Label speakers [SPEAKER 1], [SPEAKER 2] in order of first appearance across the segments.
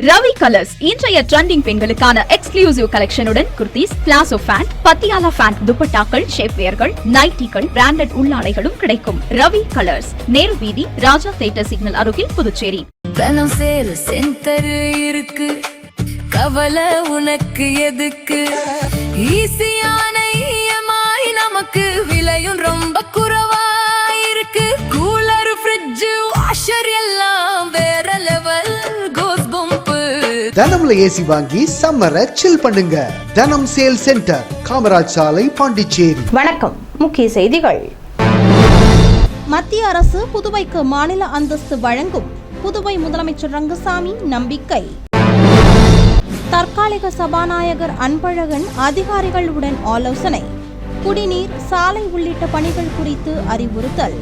[SPEAKER 1] Ravi Colours இன்றைய trending பெண்களுக்கான exclusive கலெக்ஷனுடன் kurtis, palazzo pant, Patiala pant, துப்பட்டாக்கள், ஷேப்வேர்கள், நைட்டிகள், பிராண்டட் உள்ளாடைகளும் கிடைக்கும். ரவி கலர்ஸ், நேரு வீதி, ராஜா தியேட்டர் சிக்னல் அருகில், புதுச்சேரி.
[SPEAKER 2] இருக்கு கவலை உனக்கு எதுக்கு? ஈஸியான இஎம்ஐ நமக்கு விலையும் ரொம்ப குறைவா இருக்கு. கூலர், ஃப்ரிட்ஜ், வாஷர் எல்லாம் வேற லெவல். கோஸ் பம்ப்
[SPEAKER 3] தனம்ல ஏசி வாங்கி சம்மரை சில் பண்ணுங்க. தனம் சேல் சென்டர், காமராஜ் சாலை, பாண்டிச்சேரி.
[SPEAKER 4] வணக்கம். முக்கிய செய்திகள். மத்திய அரசு புதுவைக்கு மாநில அந்தஸ்து வழங்கும். புதுவை முதலமைச்சர் ரங்கசாமி நம்பிக்கை. தற்காலிக சபாநாயகர் அன்பழகன் அதிகாரிகளுடன் ஆலோசனை. குடிநீர், சாலை உள்ளிட்ட பணிகள் குறித்து அறிவுறுத்தல்.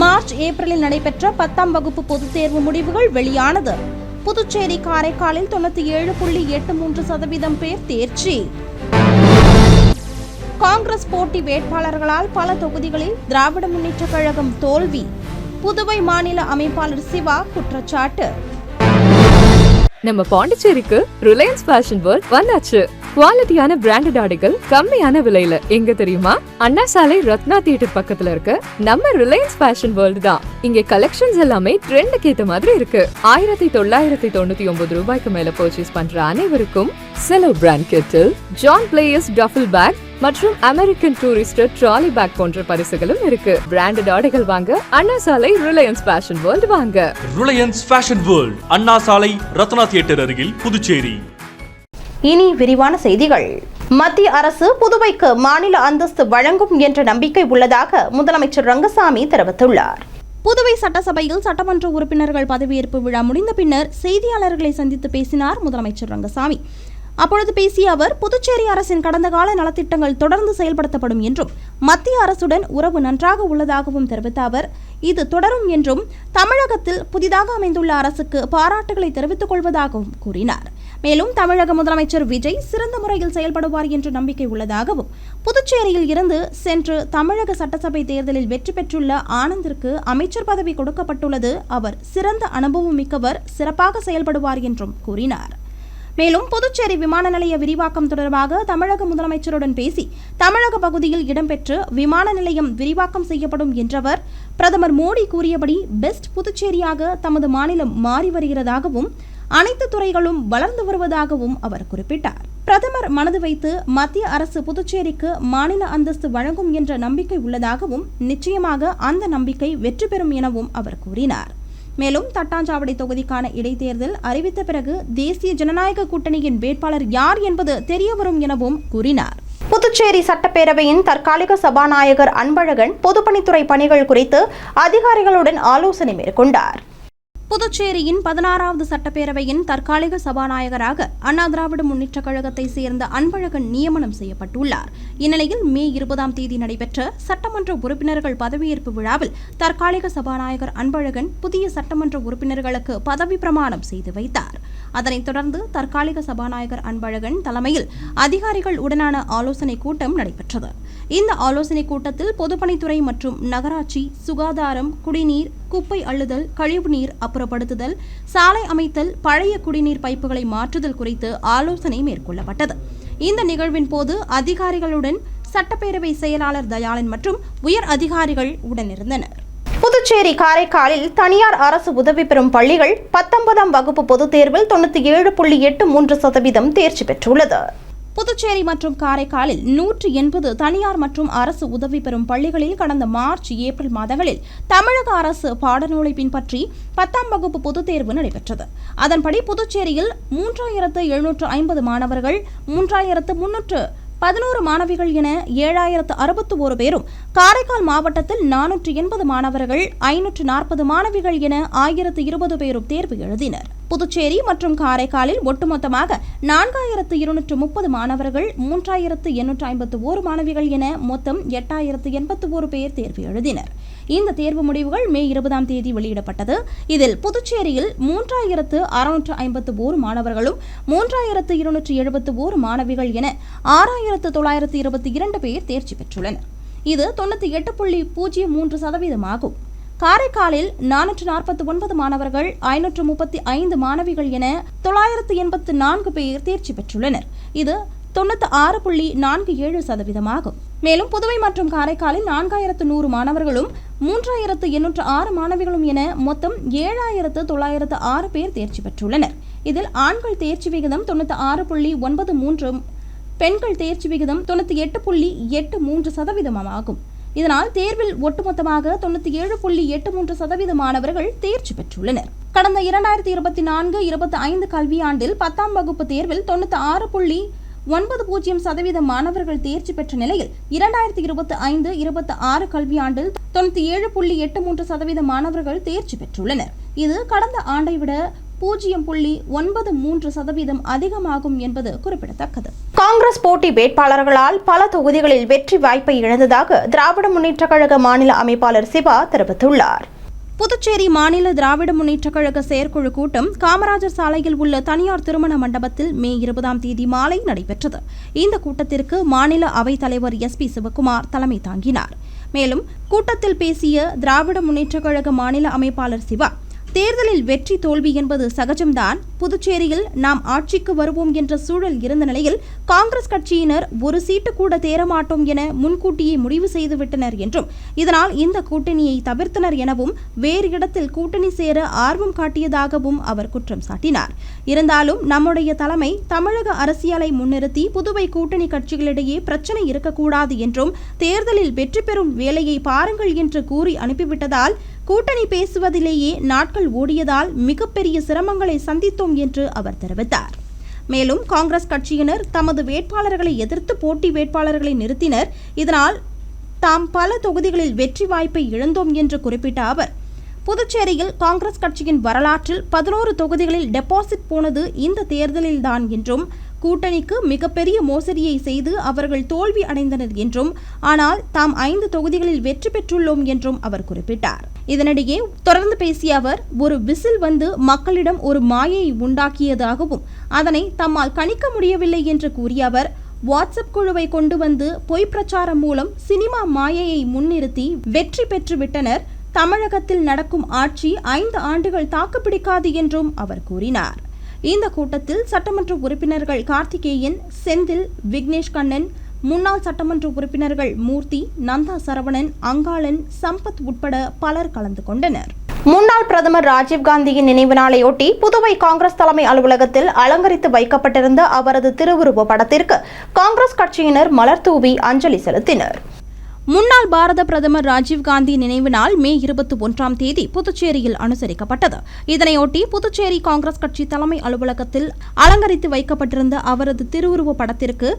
[SPEAKER 4] மார்ச், ஏப்ரலில் நடைபெற்ற 10ஆம் வகுப்பு பொதுத் தேர்வு முடிவுகள் வெளியானது. புதுச்சேரி, காரைக்காலில் 97.83% பேர் தேர்ச்சி. காங்கிரஸ் போட்டி வேட்பாளர்களால் பல தொகுதிகளில் திராவிட முன்னேற்றக் கழகம் தோல்வி. புதுவை மாநில அமைப்பாளர் சிவா குற்றச்சாட்டு.
[SPEAKER 5] நம்ம பாண்டிச்சேரிக்கு ரிலையன்ஸ் ஃபேஷன் வேர்ல்ட் வந்தாச்சு. குவாலிட்டியான பிராண்டட் ஆடைகள் கம்மியான விலையில. எங்க தெரியுமா? அண்ணா சாலை, ரத்னா தியேட்டர் பக்கத்துல இருக்க நம்ம ரிலையன்ஸ் ஃபேஷன் வேர்ல்ட் தான். இங்க கலெக்ஷன்ஸ் எல்லாமே ட்ரெண்டுக்கு ஏத்த மாதிரி இருக்கு. 1999 ரூபாய்க்கு மேல பர்ச்சேஸ் பண்ற அனைவருக்கும் Cello brand kettle, John Players duffel bag மற்றும் அமெரிக்கன் டூரிஸ்டர் ட்ராலி பேக் போன்ற பரிசுகளும் இருக்கு. பிராண்டட் ஆடைகள் வாங்க Anna Salai Reliance Fashion World வாங்க.
[SPEAKER 6] Reliance Fashion World, Anna Salai, Ratna theatre அருகில், புதுச்சேரி.
[SPEAKER 4] இனி விரிவான செய்திகள். மத்திய அரசு புதுவைக்கு மாநில அந்தஸ்து வழங்கும் என்ற நம்பிக்கை உள்ளதாக முதலமைச்சர் ரங்கசாமி தெரிவித்துள்ளார். புதுவை சட்டசபையில் சட்டமன்ற உறுப்பினர்கள் பதவியேற்பு விழா முடிந்த பின்னர் செய்தியாளர்களை சந்தித்து பேசினார் முதலமைச்சர் ரங்கசாமி. அப்பொழுது பேசிய அவர், புதுச்சேரி அரசின் கடந்த கால நலத்திட்டங்கள் தொடர்ந்து செயல்படுத்தப்படும் என்றும் மத்திய அரசுடன் உறவு நன்றாக உள்ளதாகவும் தெரிவித்த அவர், இது தொடரும் என்றும் தமிழகத்தில் புதிதாக அமைந்துள்ள அரசுக்கு பாராட்டுகளை தெரிவித்துக் கொள்வதாகவும் கூறினார். மேலும் தமிழக முதலமைச்சர் விஜய் சிறந்த முறையில் செயல்படுவார் என்ற நம்பிக்கை உள்ளதாகவும், புதுச்சேரியில் இருந்து சென்று தமிழக சட்டசபை தேர்தலில் வெற்றி பெற்றுள்ள ஆனந்திற்கு அமைச்சர் பதவி கொடுக்கப்பட்டுள்ளது. அவர் சிறந்த அனுபவம் மிக்கவர், சிறப்பாக செயல்படுவார் என்றும் கூறினார். மேலும் புதுச்சேரி விமான நிலைய விரிவாக்கம் தொடர்பாக தமிழக முதலமைச்சருடன் பேசி தமிழக பகுதியில் இடம்பெற்று விமான நிலையம் விரிவாக்கம் செய்யப்படும் என்றவர், பிரதமர் மோடி கூறியபடி பெஸ்ட் புதுச்சேரியாக தமது மாநிலம் மாறி வருகிறதாகவும் அனைத்து துறைகளும் வளர்ந்து வருவதாகவும் அவர் குறிப்பிட்டார். பிரதமர் மனது வைத்து மத்திய அரசு புதுச்சேரிக்கு மாநில அந்தஸ்து வழங்கும் என்ற நம்பிக்கை உள்ளதாகவும் நிச்சயமாக அந்த நம்பிக்கை வெற்றி பெறும் எனவும் அவர் கூறினார். மேலும் தட்டாஞ்சாவடி தொகுதிக்கான இடைத்தேர்தல் அறிவித்த பிறகு தேசிய ஜனநாயக கூட்டணியின் வேட்பாளர் யார் என்பது தெரியவரும் எனவும் கூறினார். புதுச்சேரி சட்டப்பேரவையின் தற்காலிக சபாநாயகர் அன்பழகன் பொதுப்பணித்துறை பணிகள் குறித்து அதிகாரிகளுடன் ஆலோசனை மேற்கொண்டார். புதுச்சேரியின் 16வது சட்டப்பேரவையின் தற்காலிக சபாநாயகராக அண்ணா திராவிட முன்னேற்றக் கழகத்தை சேர்ந்த அன்பழகன் நியமனம் செய்யப்பட்டுள்ளார். இந்நிலையில் மே 20ஆம் தேதி நடைபெற்ற சட்டமன்ற உறுப்பினர்கள் பதவியேற்பு விழாவில் தற்காலிக சபாநாயகர் அன்பழகன் புதிய சட்டமன்ற உறுப்பினர்களுக்கு பதவி பிரமாணம் செய்து வைத்தார். அதனைத் தொடர்ந்து தற்காலிக சபாநாயகர் அன்பழகன் தலைமையில் அதிகாரிகள் உடனான ஆலோசனைக் கூட்டம் நடைபெற்றது. இந்த ஆலோசனைக் கூட்டத்தில் பொதுப்பணித்துறை மற்றும் நகராட்சி, சுகாதாரம், குடிநீர், குப்பை அள்ளுதல், கழிவுநீர் அப்புறப்படுத்துதல், சாலை அமைத்தல், பழைய குடிநீர் பைப்புகளை மாற்றுதல் குறித்து ஆலோசனை மேற்கொள்ளப்பட்டது. இந்த நிகழ்வின் போது அதிகாரிகளுடன் சட்டப்பேரவை செயலாளர் தயாளன் மற்றும் உயர் அதிகாரிகள் உடனிருந்தனர். புதுச்சேரி, காரைக்காலில் தனியார் அரசு உதவி பெறும் பள்ளிகள் 19ஆம் வகுப்பு பொதுத் தேர்வில் 97.83% தேர்ச்சி பெற்றுள்ளது. புதுச்சேரி மற்றும் காரைக்காலில் 180 தனியார் மற்றும் அரசு உதவி பெறும் பள்ளிகளில் கடந்த மார்ச், ஏப்ரல் மாதங்களில் தமிழக அரசு பாடநூலை பின்பற்றி 10ஆம் வகுப்பு பொதுத் தேர்வு நடைபெற்றது. அதன்படி புதுச்சேரியில் 3750 மாணவர்கள், 3311 மாணவிகள் என 7061 பேரும், காரைக்கால் மாவட்டத்தில் 480 மாணவர்கள், 540 மாணவிகள் என 1020 பேரும் தேர்வு எழுதினர். புதுச்சேரி மற்றும் காரைக்காலில் ஒட்டுமொத்தமாக 4230 மாணவர்கள், 3851 மாணவிகள் என மொத்தம் 8081 பேர் தேர்வு எழுதினர். இந்த தேர்வு முடிவுகள் மே 20ஆம் தேதி வெளியிடப்பட்டது. இதில் புதுச்சேரியில் 3651 மாணவர்களும், 3271 மாணவிகள் என 6922 பேர் தேர்ச்சி பெற்றுள்ளனர். இது 98.03% ஆகும். காரைக்காலில் 449 மாணவர்கள், 535 மாணவிகள் என 984 பேர் தேர்ச்சி பெற்றுள்ளனர். இது 96.47% மேலும் புதுவை மற்றும் காரைக்காலில் 4100 மாணவர்களும் 3806 மாணவிகளும் என மொத்தம் 7906 பேர் தேர்ச்சி பெற்றுள்ளனர். இதில் ஆண்கள் தேர்ச்சி விகிதம் 96.93, பெண்கள் தேர்ச்சி விகிதம் 98.83% ஆகும். இதனால் தேர்வில் ஒட்டுமொத்தமாக 97.83% மாணவர்கள் தேர்ச்சி பெற்றுள்ளனர். கடந்த 2024-25 கல்வியாண்டில் 10ஆம் வகுப்பு தேர்வில் 96.90% மாணவர்கள் தேர்ச்சி பெற்ற நிலையில் 2025-26 கல்வியாண்டில் 97.83% மாணவர்கள் தேர்ச்சி பெற்றுள்ளனர். இது கடந்த ஆண்டை விட 0.93% அதிகமாகும் என்பது குறிப்பிடத்தக்கது.
[SPEAKER 7] காங்கிரஸ் போட்டி வேட்பாளர்களால் பல தொகுதிகளில் வெற்றி வாய்ப்பை இழந்ததாக திராவிட முன்னேற்றக் கழக மாநில அமைப்பாளர் சிவா தெரிவித்துள்ளார்.
[SPEAKER 4] புதுச்சேரி மாநில திராவிட முன்னேற்றக் கழக செயற்குழு கூட்டம் காமராஜர் சாலையில் உள்ள தனியார் திருமண மண்டபத்தில் மே 20ஆம் தேதி மாலை நடைபெற்றது. இந்த கூட்டத்திற்கு மாநில அவைத் தலைவர் SP சிவக்குமார் தலைமை தாங்கினார். மேலும் கூட்டத்தில் பேசிய திராவிட முன்னேற்றக் கழக மாநில அமைப்பாளர் சிவா, தேர்தலில் வெற்றி தோல்வி என்பது சகஜம்தான். புதுச்சேரியில் நாம் ஆட்சிக்கு வருவோம் என்ற சூழல் இருந்த நிலையில் காங்கிரஸ் கட்சியினர் ஒரு சீட்டு கூட தேரமாட்டோம் என முன்கூட்டியே முடிவு செய்துவிட்டனர் என்றும், இதனால் இந்த கூட்டணியை தவிர்த்தனர் எனவும், வேறு இடத்தில் கூட்டணி சேர ஆர்வம் காட்டியதாகவும் அவர் குற்றம் சாட்டினார். இருந்தாலும் நம்முடைய தலைமை தமிழக அரசியலை முன்னிறுத்தி புதுவை கூட்டணி கட்சிகளிடையே பிரச்சனை இருக்கக்கூடாது என்றும், தேர்தலில் வெற்றி பெறும் வேலையை பாருங்கள் என்று கூறி அனுப்பிவிட்டதால் கூட்டணி பேசுவதிலேயே நாட்கள் ஓடியதால் மிகப்பெரிய சிரமங்களை சந்தித்தோம் என்று அவர் தெரிவித்தார். மேலும் காங்கிரஸ் கட்சியினர் தமது வேட்பாளர்களை எதிர்த்து போட்டி வேட்பாளர்களை நிறுத்தினர். இதனால் தாம் பல தொகுதிகளில் வெற்றி வாய்ப்பை இழந்தோம் என்று குறிப்பிட்ட அவர், புதுச்சேரியில் காங்கிரஸ் கட்சியின் வரலாற்றில் 11 தொகுதிகளில் டெபாசிட் போனது இந்த தேர்தலில்தான் என்றும், கூட்டணிக்கு மிகப்பெரிய மோசடியை செய்து அவர்கள் தோல்வி அடைந்தனர் என்றும், ஆனால் தாம் 5 தொகுதிகளில் வெற்றி பெற்றுள்ளோம் என்றும் அவர் குறிப்பிட்டார். இதனிடையே தொடர்ந்து பேசிய அவர், ஒரு விசில் வந்து மக்களிடம் ஒரு மாயையை உண்டாக்கியதாகவும், அதனை தம்மால் கணிக்க முடியவில்லை என்று கூறிய அவர், வாட்ஸ்அப் குழுவை கொண்டு வந்து பொய் பிரச்சாரம் மூலம் சினிமா மாயையை முன்னிறுத்தி வெற்றி பெற்றுவிட்டனர். தமிழகத்தில் நடக்கும் ஆட்சி 5 ஆண்டுகள் தாக்குப்பிடிக்காது என்றும் அவர் கூறினார். இந்த கூட்டத்தில் சட்டமன்ற உறுப்பினர்கள் கார்த்திகேயன், செந்தில், விக்னேஷ் கண்ணன், முன்னாள் சட்டமன்ற உறுப்பினர்கள் மூர்த்தி, நந்தா சரவணன், அங்காளன், சம்பத் உட்பட பலர் கலந்து கொண்டனர்.
[SPEAKER 7] முன்னாள் பிரதமர் ராஜீவ்காந்தியின் நினைவு நாளையொட்டி புதுவை காங்கிரஸ் தலைமை அலுவலகத்தில் அலங்கரித்து வைக்கப்பட்டிருந்த அவரது திருவுருவ படத்திற்கு காங்கிரஸ் கட்சியினர் மலர் தூவி அஞ்சலி செலுத்தினர்.
[SPEAKER 4] முன்னாள் பாரத பிரதமர் ராஜீவ்காந்தி நினைவு நாள் மே 21ஆம் தேதி புதுச்சேரியில் அனுசரிக்கப்பட்டது. இதனையொட்டி புதுச்சேரி காங்கிரஸ் கட்சி தலைமை அலுவலகத்தில் அலங்கரித்து வைக்கப்பட்டிருந்த அவரது திருவுருவ படத்திற்கு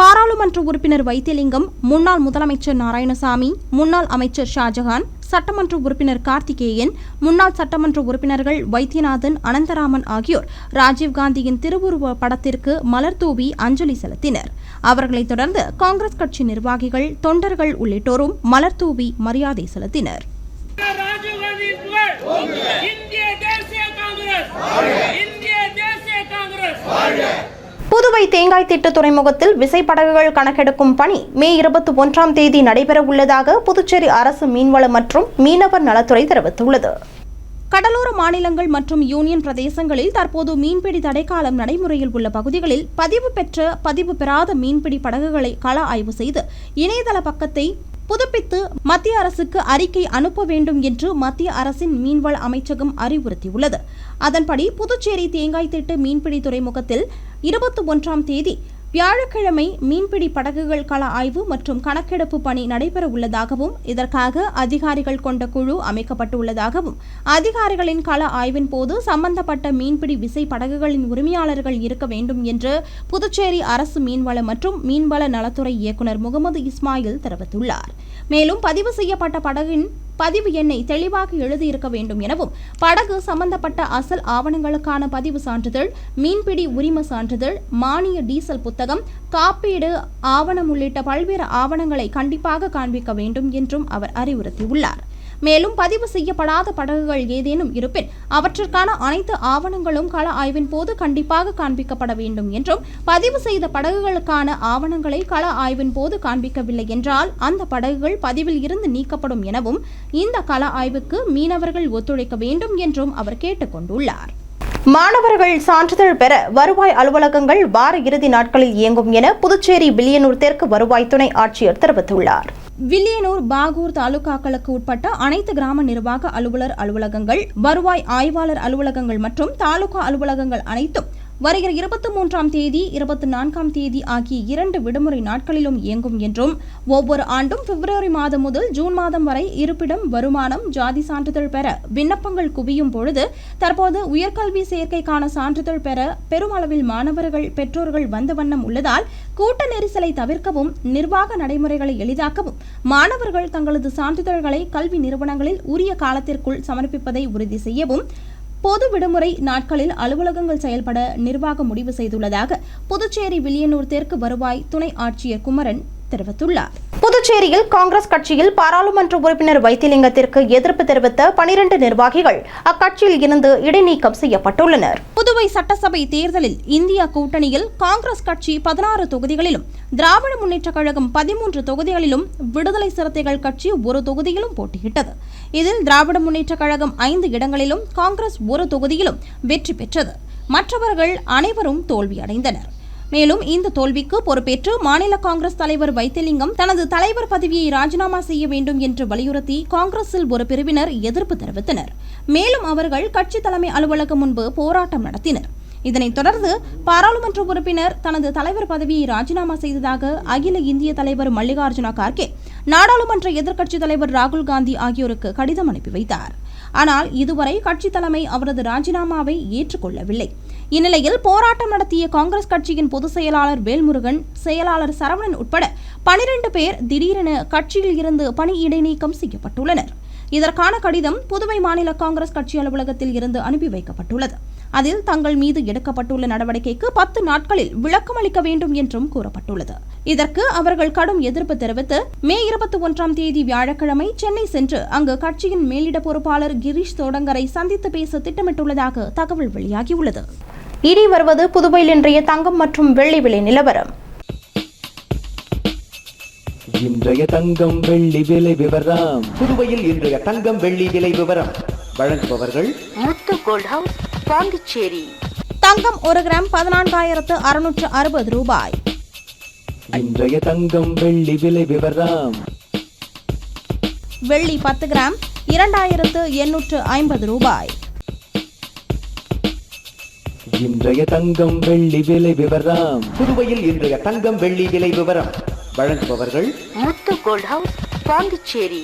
[SPEAKER 4] பாராளுமன்ற உறுப்பினர் வைத்தியலிங்கம், முன்னாள் முதலமைச்சர் நாராயணசாமி, முன்னாள் அமைச்சர் ஷாஜகான், சட்டமன்ற உறுப்பினர் கார்த்திகேயன், முன்னாள் சட்டமன்ற உறுப்பினர்கள் வைத்தியநாதன், அனந்தராமன் ஆகியோர் ராஜீவ்காந்தியின் திருவுருவ படத்திற்கு மலர் தூவி அஞ்சலி செலுத்தினர். அவர்களைத் தொடர்ந்து காங்கிரஸ் கட்சி நிர்வாகிகள், தொண்டர்கள் உள்ளிட்டோரும் மலர் தூவி மரியாதை செலுத்தினர்.
[SPEAKER 7] புதுவை தேங்காய் திட்டு துறைமுகத்தில் விசைப்படகுகள் கணக்கெடுக்கும் பணி மே 21ஆம் தேதி நடைபெற உள்ளதாக புதுச்சேரி அரசு மீன்வள மற்றும் மீனவர் நலத்துறை தெரிவித்துள்ளது.
[SPEAKER 4] கடலோர மாநிலங்கள் மற்றும் யூனியன் பிரதேசங்களில் தற்போது மீன்பிடி தடைக்காலம் நடைமுறையில் உள்ள பகுதிகளில் பதிவு பெற்ற, பதிவு பெறாத மீன்பிடி படகுகளை கள ஆய்வு செய்து இணையதள பக்கத்தை புதுப்பித்து மத்திய அரசுக்கு அறிக்கை அனுப்ப வேண்டும் என்று மத்திய அரசின் மீன்வள அமைச்சகம் அறிவுறுத்தியுள்ளது. அதன்படி புதுச்சேரி தேங்காய் திட்டு மீன்பிடி துறைமுகத்தில் 21ஆம் தேதி வியாழக்கிழமை மீன்பிடி படகுகள் கள ஆய்வு மற்றும் கணக்கெடுப்பு பணி நடைபெற உள்ளதாகவும், இதற்காக அதிகாரிகள் கொண்ட குழு அமைக்கப்பட்டுள்ளதாகவும், அதிகாரிகளின் கள ஆய்வின் போது சம்பந்தப்பட்ட மீன்பிடி விசை படகுகளின் உரிமையாளர்கள் இருக்க வேண்டும் என்று புதுச்சேரி அரசு மீன்வள மற்றும் மீன்வள நலத்துறை இயக்குநர் முகமது இஸ்மாயில் தெரிவித்துள்ளார். மேலும் பதிவு செய்யப்பட்ட படகின் பதிவு எண்ணை தெளிவாக எழுதியிருக்க வேண்டும் எனவும், படகு சம்பந்தப்பட்ட அசல் ஆவணங்களுக்கான பதிவு சான்றிதழ், மீன்பிடி உரிம சான்றிதழ், மானிய டீசல் புத்தகம், காப்பீடு ஆவணம் உள்ளிட்ட பல்வேறு ஆவணங்களை கண்டிப்பாக காண்பிக்க வேண்டும் என்றும் அவர் அறிவுறுத்தியுள்ளார். மேலும் பதிவு செய்யப்படாத படகுகள் ஏதேனும் இருப்பின் அவற்றிற்கான அனைத்து ஆவணங்களும் கள ஆய்வின் போது கண்டிப்பாக காண்பிக்கப்பட வேண்டும் என்றும், பதிவு செய்த படகுகளுக்கான ஆவணங்களை கள ஆய்வின் போது காண்பிக்கவில்லை என்றால் அந்த படகுகள் பதிவில் இருந்து நீக்கப்படும் எனவும், இந்த கள ஆய்வுக்கு மீனவர்கள் ஒத்துழைக்க வேண்டும் என்றும் அவர் கேட்டுக் கொண்டுள்ளார்.
[SPEAKER 7] மாணவர்கள் சான்றிதழ் பெற வருவாய் அலுவலகங்கள் வார இறுதி நாட்களில் இயங்கும் என புதுச்சேரி வில்லியனூர் தெற்கு வருவாய் துணை ஆட்சியர் தெரிவித்துள்ளார்.
[SPEAKER 4] வில்லியனூர், பாகூர் தாலுகாக்களுக்கு உட்பட்ட அனைத்து கிராம நிர்வாக அலுவலர் அலுவலகங்கள், வருவாய் ஆய்வாளர் அலுவலகங்கள் மற்றும் தாலுகா அலுவலகங்கள் அனைத்தும் வருகிற 23ஆம் தேதி, 24ஆம் தேதி ஆகிய 2 விடுமுறை நாட்களிலும் இயங்கும் என்றும், ஒவ்வொரு ஆண்டும் பிப்ரவரி மாதம் முதல் ஜூன் மாதம் வரை இருப்பிடம், வருமானம், ஜாதி சான்றிதழ் பெற விண்ணப்பங்கள் குவியும் பொழுது தற்போது உயர்கல்வி சேர்க்கைக்கான சான்றிதழ் பெற பெருமளவில் மாணவர்கள், பெற்றோர்கள் வந்த வண்ணம் உள்ளதால் கூட்ட நெரிசலை தவிர்க்கவும், நிர்வாக நடைமுறைகளை எளிதாக்கவும் மாணவர்கள் தங்களது சான்றிதழ்களை கல்வி நிறுவனங்களில் உரிய காலத்திற்குள் சமர்ப்பிப்பதை உறுதி செய்யவும் பொது விடுமுறை நாட்களில் அலுவலகங்கள் செயல்பட நிர்வாகம் முடிவு செய்துள்ளதாக புதுச்சேரி வில்லியனூர் தெற்கு வருவாய் துணை ஆட்சியர் குமரன் தெரிவித்துள்ளார்.
[SPEAKER 7] புதுச்சேரியில் காங்கிரஸ் கட்சியில் பாராளுமன்ற உறுப்பினர் வைத்திலிங்கத்திற்கு எதிர்ப்பு தெரிவித்த 12 நிர்வாகிகள் அக்கட்சியில் இருந்து இடைநீக்கம் செய்யப்பட்டுள்ளனர்.
[SPEAKER 4] புதுவை சட்டசபை தேர்தலில் இந்தியா கூட்டணியில் காங்கிரஸ் கட்சி 16 தொகுதிகளிலும், திராவிட முன்னேற்றக் கழகம் 13 தொகுதிகளிலும், விடுதலை சிறுத்தைகள் கட்சி 1 தொகுதியிலும் போட்டியிட்டது. இதில் திராவிட முன்னேற்றக் கழகம் 5 இடங்களிலும், காங்கிரஸ் 1 தொகுதியிலும் வெற்றி பெற்றது. மற்றவர்கள் அனைவரும் தோல்வியடைந்தனர். மேலும் இந்த தோல்விக்கு பொறுப்பேற்று மாநில காங்கிரஸ் தலைவர் வைத்திலிங்கம் தனது தலைவர் பதவியை ராஜினாமா செய்ய வேண்டும் என்று வலியுறுத்தி காங்கிரஸில் ஒரு பிரிவினர் எதிர்ப்பு தெரிவித்தனர். மேலும் அவர்கள் கட்சி தலைமை அலுவலகம் முன்பு போராட்டம் நடத்தினர். இதனைத் தொடர்ந்து பாராளுமன்ற உறுப்பினர் தனது தலைவர் பதவியை ராஜினாமா செய்ததாக அகில இந்திய தலைவர் மல்லிகார்ஜுன கார்கே, நாடாளுமன்ற எதிர்க்கட்சித் தலைவர் ராகுல் காந்தி ஆகியோருக்கு கடிதம் அனுப்பி வைத்தார். ஆனால் இதுவரை கட்சி தலைமை அவரது ராஜினாமாவை ஏற்றுக்கொள்ளவில்லை. இந்நிலையில் போராட்டம் நடத்திய காங்கிரஸ் கட்சியின் பொதுச் செயலாளர் வேல்முருகன், செயலாளர் சரவணன் உட்பட 12 பேர் திடீரென கட்சியில் இருந்து பணி இடைநீக்கம் செய்யப்பட்டுள்ளனர். இதற்கான கடிதம் புதுவை மாநில காங்கிரஸ் கட்சி அலுவலகத்தில் இருந்து அனுப்பி வைக்கப்பட்டுள்ளது. அதில் தங்கள் மீது எடுக்கப்பட்டுள்ள நடவடிக்கைக்கு 10 நாட்களில் விளக்கம் அளிக்க வேண்டும் என்றும் கூறப்பட்டுள்ளது. இதற்கு அவர்கள் கடும் எதிர்ப்பு தெரிவித்து மே 21ஆம் தேதி வியாழக்கிழமை சென்னை சென்று அங்கு கட்சியின் மேலிட பொறுப்பாளர் கிரீஷ் தோடங்கரை சந்தித்து பேச திட்டமிட்டுள்ளதாக தகவல் வெளியாகியுள்ளது.
[SPEAKER 7] இனி வருவது புதுவையில் இன்றைய தங்கம் மற்றும் வெள்ளி விலை நிலவரம்.
[SPEAKER 8] இன்றைய தங்கம் வெள்ளி விலை விவரம். புதுவையில் இன்றைய தங்கம் வெள்ளி விலை விவரம் வழங்குபவர்கள்
[SPEAKER 7] முத்து கோல்ட் ஹவுஸ், பாண்டிச்சேரி.
[SPEAKER 4] தங்கம் 1 கிராம் 14,660 ரூபாய்.
[SPEAKER 8] இன்றைய தங்கம் வெள்ளி விலை விவரம்.
[SPEAKER 4] வெள்ளி 10 கிராம் 2,850 ரூபாய்.
[SPEAKER 8] இன்றைய தங்கம் வெள்ளி விலை விவரம்.
[SPEAKER 9] புதுவையில் இன்றைய தங்கம் வெள்ளி விலை விவரம் வழங்குபவர்கள்
[SPEAKER 7] முத்து கோல்ட் ஹவுஸ், பாண்டிச்சேரி.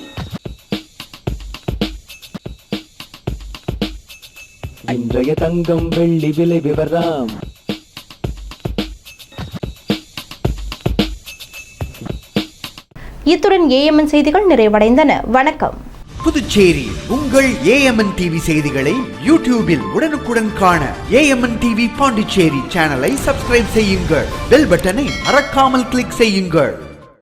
[SPEAKER 8] இன்றைய தங்கம் வெள்ளி விலை விவரம்.
[SPEAKER 7] இத்துடன் ஏஎம்என் செய்திகள் நிறைவடைந்தன. வணக்கம்.
[SPEAKER 3] புதுச்சேரி உங்கள் ஏஎம்என் டிவி செய்திகளை யூடியூபில் உடனுக்குடன் காண ஏஎம்என் டிவி பாண்டிச்சேரி சேனலை சப்ஸ்கிரைப் செய்யுங்கள். பெல் பட்டனை மறக்காமல் கிளிக் செய்யுங்கள்.